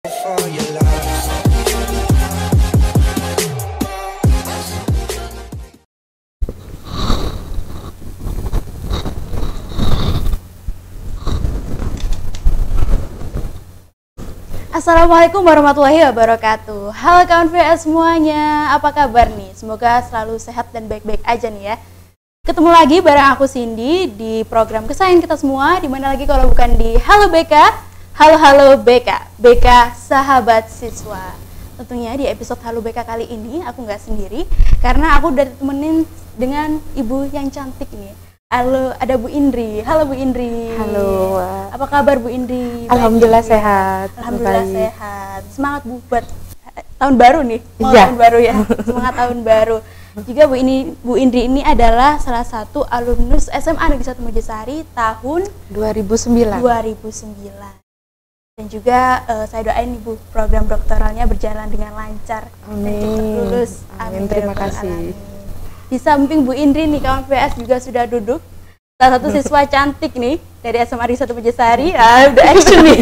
for your love. Assalamualaikum warahmatullahi wabarakatuh. Halo kawan VS semuanya, apa kabar nih? Semoga selalu sehat dan baik-baik aja nih ya. Ketemu lagi bareng aku Cindy di program kesayangan kita semua. Dimana lagi kalau bukan di Halo BK. Halo BK, BK sahabat siswa. Tentunya di episode Halo BK kali ini aku nggak sendiri, karena aku udah ditemenin dengan ibu yang cantik nih. Halo, ada Bu Indri. Halo Bu Indri. Halo. Apa kabar Bu Indri? Alhamdulillah sehat. Alhamdulillah Baik. sehat. Semangat Bu buat tahun baru nih. Mau Iya. tahun baru ya. Semangat tahun baru. Juga Bu Indri ini adalah salah satu alumnus SMA Negeri 1 Mojosari tahun 2009. 2009. Dan juga saya doain Ibu program doktoralnya berjalan dengan lancar dan cepat lulus. Amin. Terima Ya Rabbal kasih. Alamin. Di samping Bu Indri nih kawan VS juga sudah duduk salah satu siswa cantik nih dari SMA Negeri 1 Mojosari. Udah action nih.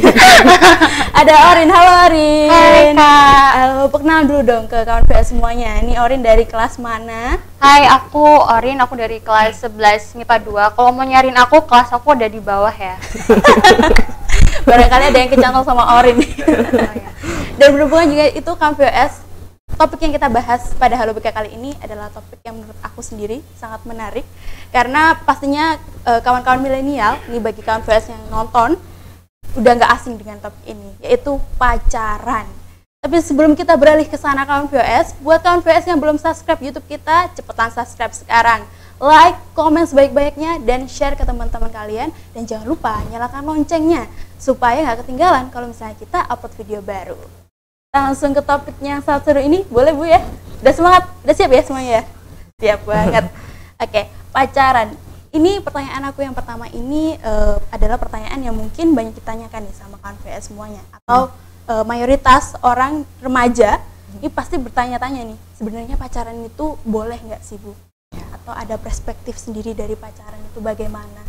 Ada Orin. Halo Orin. Hai Kak. Halo, perkenalan dulu dong ke kawan VS semuanya. Ini Orin dari kelas mana? Hai, aku Orin, aku dari kelas 11 MIPA 2. Kalau mau nyariin aku, kelas aku ada di bawah ya. Barangkali ada yang kecantol sama Orin. Dan berhubungan juga itu kawan VS, topik yang kita bahas pada Halo BK kali ini adalah topik yang menurut aku sendiri sangat menarik. Karena pastinya kawan-kawan milenial, ini bagi kawan VS yang nonton, udah nggak asing dengan topik ini, yaitu pacaran. Tapi sebelum kita beralih ke sana kawan VS, buat kawan VS yang belum subscribe YouTube kita, cepetan subscribe sekarang. Like, komen sebaik-baiknya, dan share ke teman-teman kalian. Dan jangan lupa nyalakan loncengnya, supaya nggak ketinggalan kalau misalnya kita upload video baru. Langsung ke topiknya yang sangat seru ini, boleh Bu ya? Udah semangat? Udah siap ya semuanya ya? Siap banget. Oke, pacaran. Ini pertanyaan aku yang pertama ini adalah pertanyaan yang mungkin banyak ditanyakan nih sama kawan VS semuanya. Atau mayoritas orang remaja ini pasti bertanya-tanya nih, sebenarnya pacaran itu boleh nggak sih Bu? Atau ada perspektif sendiri dari pacaran itu bagaimana?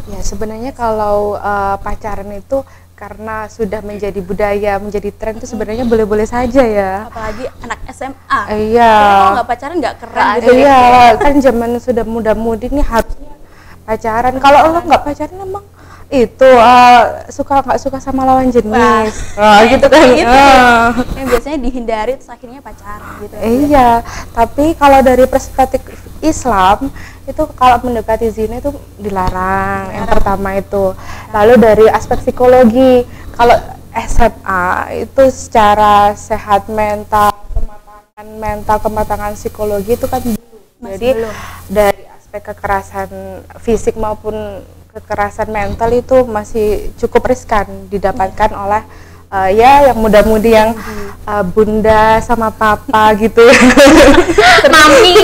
Ya sebenarnya kalau pacaran itu karena sudah menjadi budaya, menjadi tren itu sebenarnya boleh-boleh saja ya. Apalagi anak SMA. Iya. Kalau nggak pacaran nggak keren gitu. Iya, kan zaman sudah muda-mudi nih harusnya pacaran. Kalau lo nggak pacaran emang itu suka nggak suka sama lawan jenis. Gitu kan. Gitu. Yang biasanya dihindari terus akhirnya pacaran gitu. Iya, tapi kalau dari perspektif Islam itu kalau mendekati zina itu dilarang. Yang pertama itu. Lalu dari aspek psikologi, kalau SMA itu secara sehat mental, kematangan psikologi itu kan jadi belum. dari aspek kekerasan fisik maupun kekerasan mental itu masih cukup riskan didapatkan oleh ya yang muda-mudi yang bunda sama papa gitu.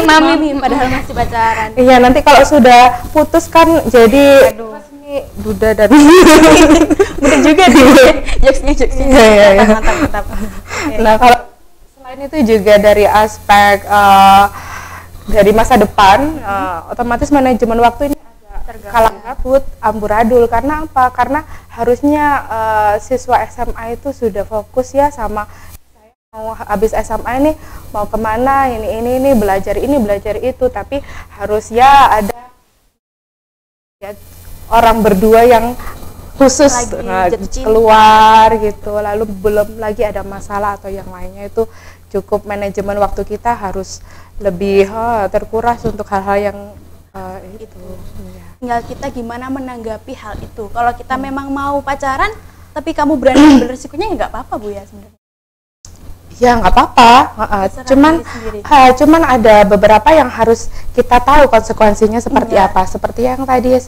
mami padahal masih pacaran. Iya, nanti kalau sudah putus kan jadi ini duda dan Bener juga nih. Jokesnya. Iya. Mantap. Nah, kalau selain itu juga dari aspek dari masa depan otomatis manajemen waktu ini kalang kabut, amburadul. Karena apa? Karena harusnya siswa SMA itu sudah fokus ya sama saya mau habis SMA ini mau kemana, ini belajar itu, tapi harus ya ada ya, orang berdua yang khusus keluar gitu, lalu belum lagi ada masalah atau yang lainnya, itu cukup manajemen waktu kita harus lebih terkuras untuk hal-hal yang itu. Ya. Tinggal kita gimana menanggapi hal itu. Kalau kita memang mau pacaran, tapi kamu berani ambil resikonya ya nggak apa-apa Bu ya sebenarnya. Ya nggak apa-apa. Cuman ada beberapa yang harus kita tahu konsekuensinya seperti apa. Seperti yang tadi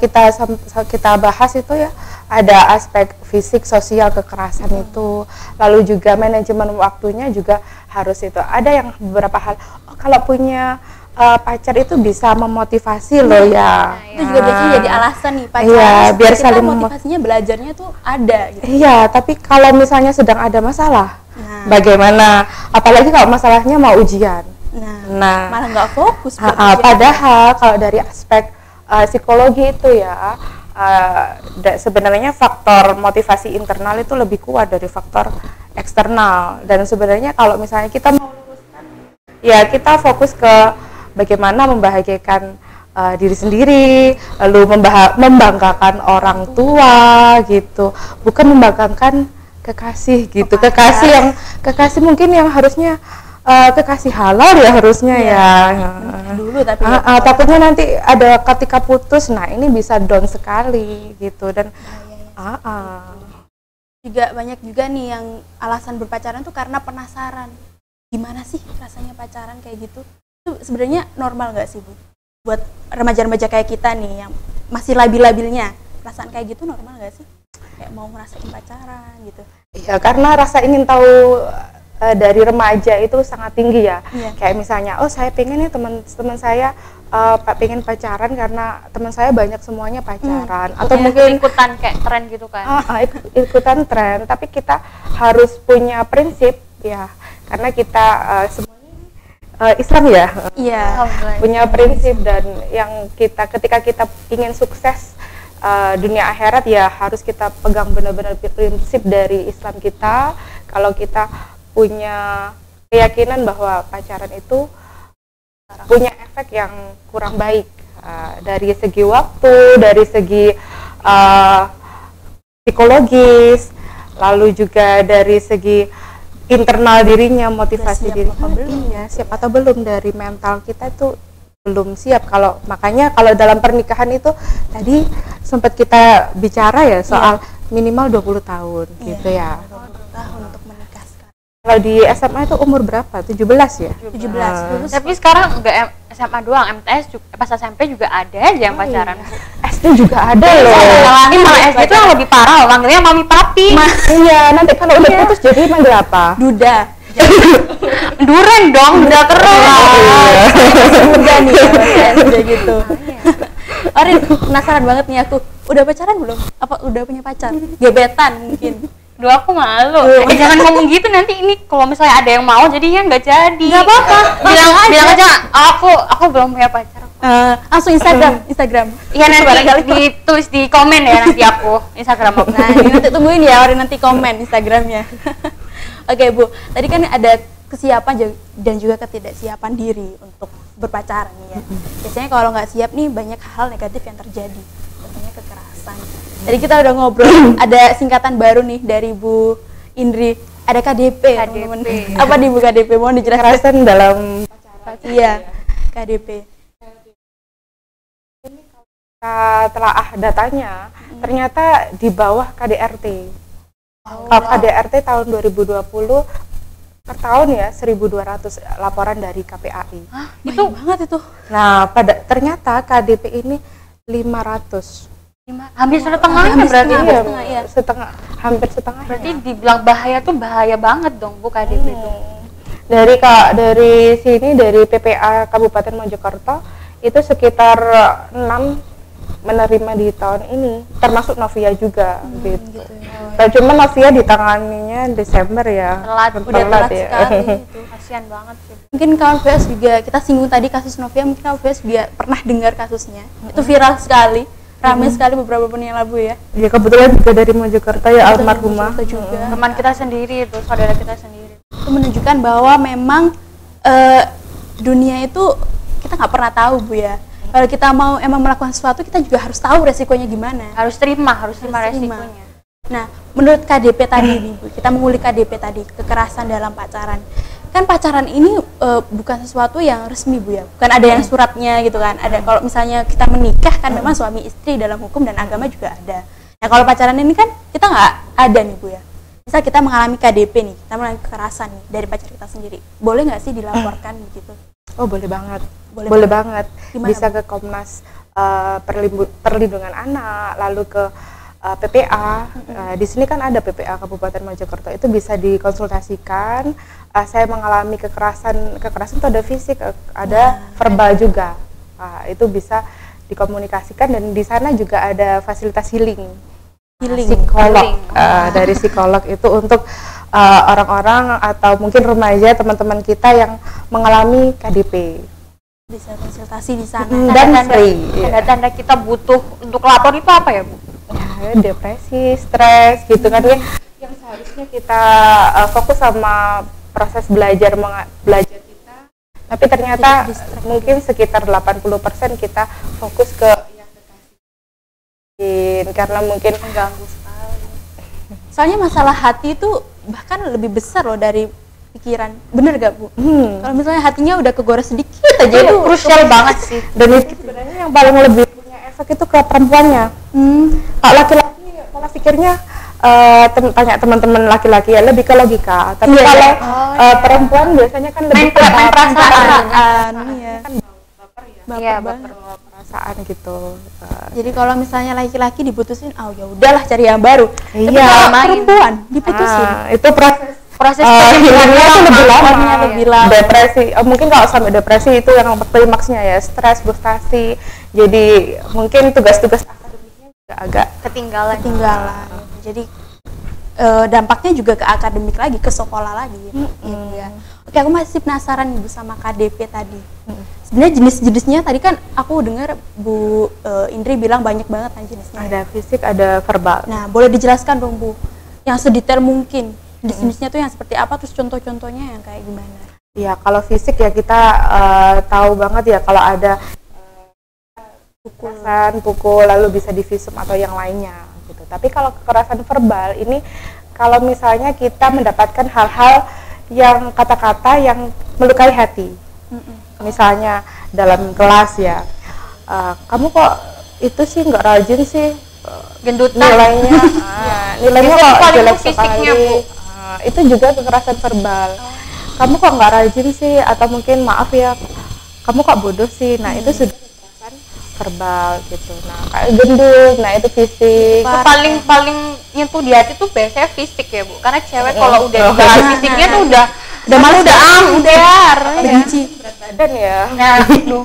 kita bahas itu ya, ada aspek fisik, sosial, kekerasan itu. Lalu juga manajemen waktunya juga harus itu. Ada yang beberapa hal. Kalau punya pacar itu bisa memotivasi loh ya. Itu juga biasanya jadi alasan nih pacaran. Iya, biar kita saling motivasinya belajarnya tuh ada gitu. Iya, tapi kalau misalnya sedang ada masalah, bagaimana? Apalagi kalau masalahnya mau ujian. Nah, malah nggak fokus. padahal kalau dari aspek psikologi itu ya, sebenarnya faktor motivasi internal itu lebih kuat dari faktor eksternal. Dan sebenarnya kalau misalnya kita mau luruskan, ya kita fokus ke bagaimana membahagiakan diri sendiri, lalu membanggakan orang tua gitu, bukan membanggakan kekasih gitu. Kekasih mungkin yang harusnya kekasih halal ya harusnya ya. Dulu tapi takutnya nanti ada ketika putus, nah ini bisa down sekali gitu. Dan juga banyak juga nih yang alasan berpacaran tuh karena penasaran gimana sih rasanya pacaran kayak gitu. Itu sebenarnya normal nggak sih Bu buat remaja-remaja kayak kita nih yang masih labil-labilnya, perasaan kayak gitu normal nggak sih, kayak mau ngerasain pacaran gitu? Ya karena rasa ingin tahu dari remaja itu sangat tinggi ya. Kayak misalnya, oh saya pengen nih teman-teman saya pengen pacaran karena teman saya banyak semuanya pacaran, atau mungkin ikutan kayak tren gitu kan. Ikutan tren, tapi kita harus punya prinsip ya, karena kita semuanya Islam ya. Iya. Punya prinsip, dan yang ketika kita ingin sukses dunia akhirat ya harus kita pegang benar-benar prinsip dari Islam kita. Kalau kita punya keyakinan bahwa pacaran itu punya efek yang kurang baik dari segi waktu, dari segi psikologis, lalu juga dari segi internal dirinya, motivasi dirinya, siap atau belum, dari mental kita itu belum siap. Makanya kalau dalam pernikahan itu tadi sempat kita bicara ya soal minimal 20 tahun gitu ya. 20 tahun untuk menikah sekarang. Kalau di SMA itu umur berapa? 17 ya? 17. Tapi sekarang enggak SMA doang, MTS juga, pas SMP juga ada aja yang pacaran. SD juga ada loh. Ini malah SD itu yang lebih parah, manggilnya mami papi. Iya, nanti kalau udah putus jadi manggil apa? Duda. Duren dong, duda terus. Muda nih ya, udah gitu. Orin, penasaran banget nih aku. Udah pacaran belum? Apa udah punya pacar? Gebetan mungkin. Duh, aku malu. Jangan ngomong gitu, nanti ini kalau misalnya ada yang mau jadinya nggak jadi. Nggak apa-apa. Bilang aja, aku belum punya pacar. Langsung Instagram. Iya, nanti ditulis di komen ya nanti aku Instagram aku. Nah, ini nanti tungguin ya, Orin nanti komen Instagramnya. Oke Bu, tadi kan ada kesiapan dan juga ketidaksiapan diri untuk berpacaran nih ya. Biasanya kalau nggak siap nih banyak hal negatif yang terjadi, contohnya kekerasan. Tadi kita udah ngobrol, ada singkatan baru nih dari Bu Indri, ada KDP. Teman-teman. Apa nih Bu KDP? Mohon dijelaskan. Kekerasan dalam pacaran. Iya, KDP. Kita telah datanya, ternyata di bawah KDRT. Kalau KDRT tahun 2020 per tahun ya 1.200 laporan dari KPAI. Itu banget itu. Nah, ternyata KDP ini 500. Hampir setengahnya berarti. Iya. Hampir setengah. Berarti dibilang bahaya tuh bahaya banget dong Bu KDP itu. Dari sini dari PPA Kabupaten Mojokerto itu sekitar 6 menerima di tahun ini, termasuk Novia juga gitu. Nah, cuma Novia ditanganinya Desember ya. Udah telat ya. sekali itu. Kasihan banget sih. Mungkin kawan VS juga, kita singgung tadi kasus Novia, mungkin kawan VS juga pernah dengar kasusnya. Itu viral sekali, ramai sekali beberapa bulan yang lalu ya. Ya kebetulan juga dari Mojokerto ya, almarhumah. Juga. Teman kita sendiri itu, saudara kita sendiri. Itu menunjukkan bahwa memang dunia itu kita nggak pernah tahu Bu ya. Kalau kita mau emang melakukan sesuatu, kita juga harus tahu resikonya gimana. Harus terima resikonya. Nah, menurut KDP tadi nih Bu, kita mengulik KDP tadi, kekerasan dalam pacaran. Kan pacaran ini bukan sesuatu yang resmi Bu ya, bukan ada yang suratnya gitu kan. Ada kalau misalnya kita menikah kan memang suami istri dalam hukum dan agama juga ada. Nah kalau pacaran ini kan kita nggak ada nih Bu ya. Misal kita mengalami KDP nih, kita mengalami kekerasan nih dari pacar kita sendiri, boleh nggak sih dilaporkan begitu? Oh boleh banget, boleh banget. Gimana, bisa ke Komnas Perlindungan Anak, lalu ke PPA. Di sini kan ada PPA Kabupaten Mojokerto, itu bisa dikonsultasikan. Saya mengalami kekerasan itu ada fisik, ada verbal juga. Itu bisa dikomunikasikan, dan di sana juga ada fasilitas healing. Psikolog. Dari psikolog itu untuk orang-orang atau mungkin remaja teman-teman kita yang mengalami KDP. bisa konsultasi di sana. Dan Tanda-tanda free. tanda-tanda kita butuh untuk lapor itu apa ya, Bu? Ya, depresi, stres gitu kan ya. Yang seharusnya kita fokus sama proses belajar kita, tapi ternyata mungkin sekitar 80% kita fokus ke yang kekasih, karena mungkin Mengganggu sekali. Soalnya masalah hati itu bahkan lebih besar loh dari pikiran. Bener gak, Bu? Kalau misalnya hatinya udah kegores sedikit aja Itu itu krusial banget sih. dan itu sebenarnya yang paling lebih punya efek itu ke perempuannya. Kalau laki-laki pola pikirnya tanya teman-teman laki-laki ya lebih ke logika, tapi kalau perempuan biasanya kan lebih ke Main perasaan. Iya. Iya, Baper. perasaan gitu. Jadi kalau misalnya laki-laki diputusin, oh ya udahlah cari yang baru. Tapi Iya. kalau perempuan diputusin, Itu proses hilangnya itu lebih lama, lebih lama. depresi. Mungkin kalau sampai depresi itu yang klimaksnya ya stres, frustasi. Jadi mungkin tugas-tugas akademiknya juga agak ketinggalan. Jadi dampaknya juga ke akademik lagi, ke sekolah lagi gitu ya. Oke, aku masih penasaran nih Bu sama KDP tadi. Sebenarnya jenis-jenisnya tadi kan aku dengar Bu Indri bilang banyak banget kan jenisnya. ada fisik, ada verbal. Nah, boleh dijelaskan dong Bu, yang sedetail mungkin jenis-jenisnya tuh yang seperti apa, terus contoh-contohnya yang kayak gimana? Ya, kalau fisik ya kita tahu banget ya kalau ada kekerasan, pukul, lalu bisa divisum atau yang lainnya gitu. Tapi kalau kekerasan verbal ini kalau misalnya kita mendapatkan hal-hal yang kata-kata yang melukai hati. Misalnya dalam kelas ya, kamu kok itu sih nggak rajin sih, Gendutan. nilainya nilainya Biasanya kok paling jelek ke fisiknya, sekali. Bu. Itu juga kekerasan verbal. Kamu kok nggak rajin sih, atau mungkin maaf ya, kamu kok bodoh sih. Nah itu sudah kekerasan verbal gitu. Nah kayak gendut, nah itu fisik. Itu paling nyentuh di hati tuh biasanya fisik ya, Bu. Karena cewek kalau udah dibahas fisiknya tuh udah malu, udah Benci. Badan ya. Nah, aduh.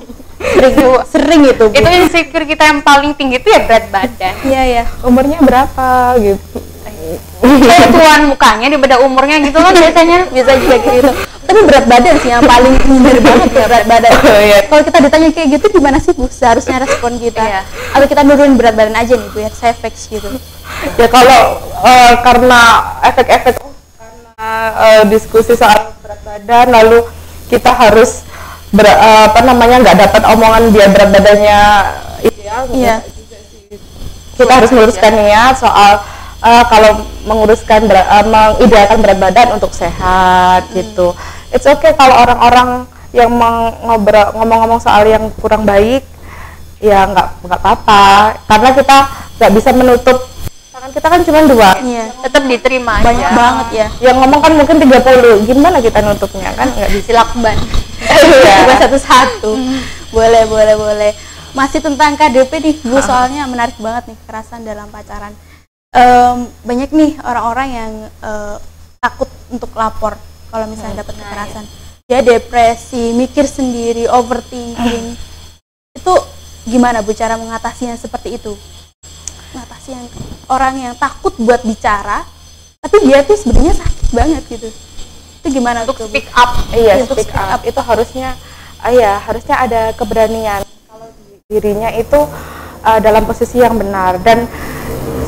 Sering itu Bu. Itu insecure kita yang paling tinggi itu ya berat badan. Iya ya. Umurnya berapa gitu. Keluhan mukanya daripada umurnya gitu kan biasanya. Bisa juga gitu. Tapi berat badan sih yang paling minder banget ya, berat badan. Kalau kita ditanya kayak gitu gimana sih Bu seharusnya respon kita? Iya. Atau kita nurunin berat badan aja nih Bu ya, saya fix gitu. Ya kalau karena efek-efek diskusi soal berat badan, lalu kita harus nggak dapat omongan dia berat badannya ideal. Iya. Kita harus meluruskan niat soal kalau mengidealkan berat badan untuk sehat gitu. It's okay kalau orang-orang yang ngomong-ngomong soal yang kurang baik, ya nggak apa-apa, karena kita nggak bisa menutup tangan kita kan cuma 2. Iya. Tetap diterima aja. Banyak banget ya. Yang ngomong kan mungkin 30, gimana kita nutupnya kan nggak bisa. Silakban. Coba satu-satu. Boleh. Masih tentang KDP nih Bu, soalnya menarik banget nih kekerasan dalam pacaran. Banyak nih orang-orang yang takut untuk lapor kalau misalnya dapat kekerasan. Dia depresi, mikir sendiri, overthinking. Itu gimana Bu cara mengatasinya seperti itu? Mengatasi yang orang yang takut buat bicara, tapi dia tuh sebenarnya sakit banget gitu. Itu gimana Untuk tuh, Bu? speak up. Iya, Untuk speak up itu harusnya ada keberanian kalau dirinya itu dalam posisi yang benar, dan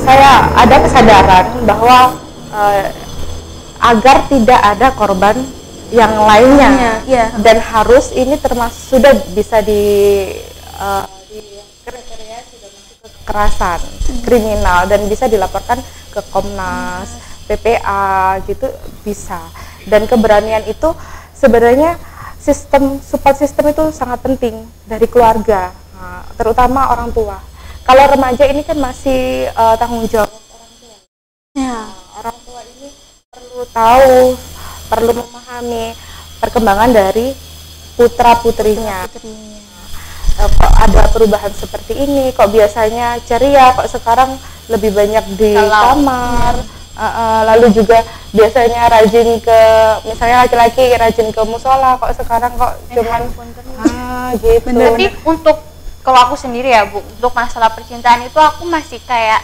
saya ada kesadaran bahwa agar tidak ada korban yang lainnya, Iya. dan harus ini termasuk sudah bisa di kriteria sudah masuk ke kekerasan kriminal dan bisa dilaporkan ke Komnas, PPA gitu bisa. Dan keberanian itu sebenarnya support system itu sangat penting dari keluarga, terutama orang tua. Kalau remaja ini kan masih tanggung jawab orang tua. Ya. Orang tua ini perlu tahu, perlu memahami perkembangan dari putra-putrinya. Kok ada perubahan seperti ini, kok biasanya ceria, kok sekarang lebih banyak di kamar. Lalu juga biasanya rajin ke, misalnya laki-laki rajin ke musola, kok sekarang kok cuman gitu. Tapi untuk kalau aku sendiri ya Bu, untuk masalah percintaan itu aku masih kayak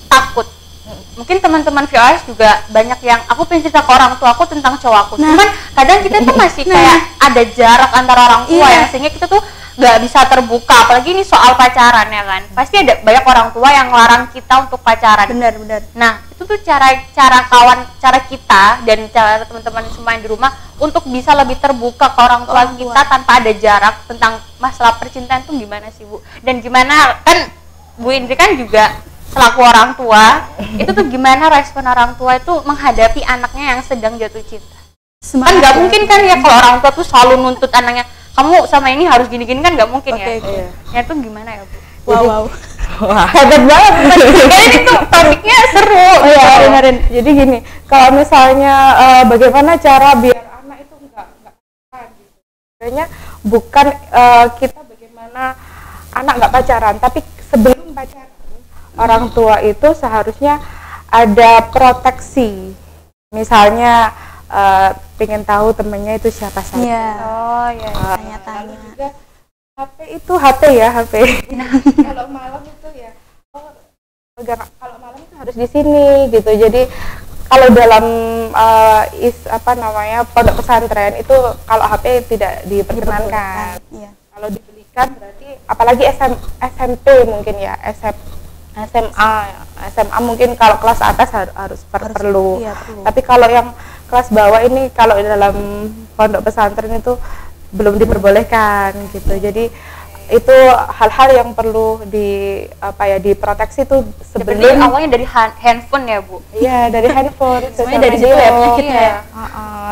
takut. Mungkin teman-teman VOS juga banyak yang aku pengen cerita ke orang tua aku tentang cowok aku. Cuman kadang kita tuh masih kayak ada jarak antara orang tua ya, sehingga kita tuh nggak bisa terbuka, apalagi ini soal pacaran ya kan, pasti ada banyak orang tua yang ngelarang kita untuk pacaran. Benar. Nah itu tuh cara kita dan cara teman-teman semua yang di rumah untuk bisa lebih terbuka ke orang tua kita tanpa ada jarak tentang masalah percintaan tuh gimana sih Bu? Dan gimana kan Bu Indri kan juga selaku orang tua itu tuh gimana respon orang tua itu menghadapi anaknya yang sedang jatuh cinta? Kan nggak mungkin kan ya kalau orang tua tuh selalu nuntut anaknya kamu sama ini harus gini-gini, kan nggak mungkin ya. Ya itu gimana ya Bu? Wow. Hebat banget. Ini tuh topiknya seru. Iya, benerin. Jadi gini, kalau misalnya bagaimana cara biar anak itu enggak gitu. Sebenarnya bukan kita bagaimana anak nggak pacaran, tapi sebelum pacaran orang tua itu seharusnya ada proteksi. Misalnya pengen tahu temennya itu siapa saja. Tanya-tanya. Juga HP itu HP. Kalau malam itu ya, kalau malam itu harus di sini gitu. Jadi kalau dalam pondok pesantren itu kalau HP tidak diperkenankan. Kalau dibelikan berarti apalagi SMP mungkin ya, SMA mungkin kalau kelas atas harus perlu. Tapi kalau yang kelas bawah ini kalau dalam pondok pesantren itu belum diperbolehkan gitu. Jadi itu hal-hal yang perlu diproteksi tuh sebelum. Berarti awalnya dari handphone ya Bu? Iya, dari handphone. Semuanya dari situ ya penyakitnya.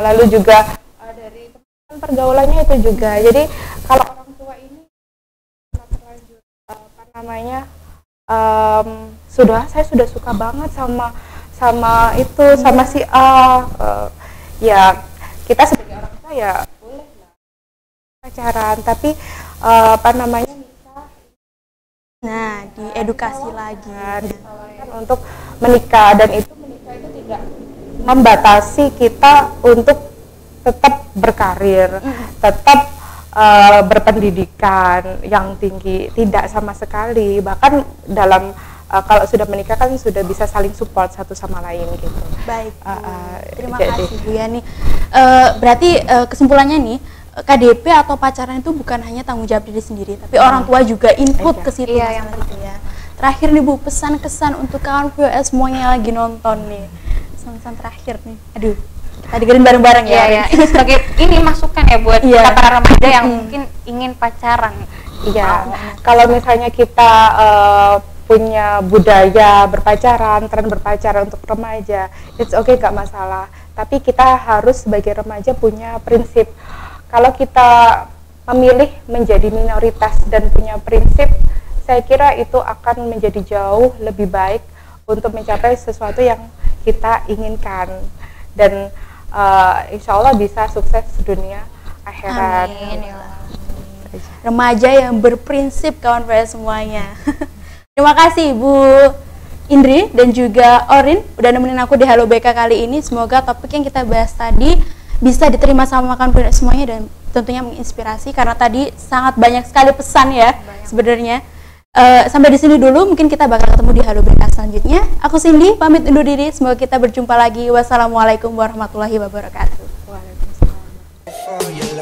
Lalu juga dari teman pergaulannya itu juga. Jadi kalau orang tua ini terlanjur saya sudah suka banget sama si A, ya kita sebagai orang tua ya boleh lah pacaran, tapi diedukasi lagi untuk menikah, dan menikah itu tidak membatasi kita untuk tetap berkarir, tetap berpendidikan yang tinggi, tidak sama sekali. Bahkan dalam kalau sudah menikah kan sudah bisa saling support satu sama lain gitu. Baik, terima kasih Bu Yani. Berarti kesimpulannya nih, KDP atau pacaran itu bukan hanya tanggung jawab diri sendiri, tapi orang tua juga input ke situ. Yang gitu ya. Terakhir nih Bu, pesan-kesan untuk kawan VOS semuanya yang lagi nonton nih. Pesan terakhir nih. Aduh, kita dengerin bareng-bareng ya. Iya. Ini sebagai masukan ya buat para remaja yang mungkin ingin pacaran. Iya. Kalau misalnya kita punya budaya berpacaran, tren berpacaran untuk remaja, it's okay, gak masalah. Tapi kita harus sebagai remaja punya prinsip. Kalau kita memilih menjadi minoritas dan punya prinsip, saya kira itu akan menjadi jauh lebih baik untuk mencapai sesuatu yang kita inginkan, dan insya Allah bisa sukses dunia akhirat. Amin. Remaja yang berprinsip kawan saya semuanya. Terima kasih Bu Indri dan juga Orin udah nemenin aku di Halo BK kali ini. Semoga topik yang kita bahas tadi bisa diterima sama kawan semuanya dan tentunya menginspirasi, karena tadi sangat banyak sekali pesan ya sebenarnya. Sampai di sini dulu, mungkin kita bakal ketemu di Halo BK selanjutnya. Aku Cindy pamit undur diri, semoga kita berjumpa lagi. Wassalamualaikum warahmatullahi wabarakatuh. Waalaikumsalam.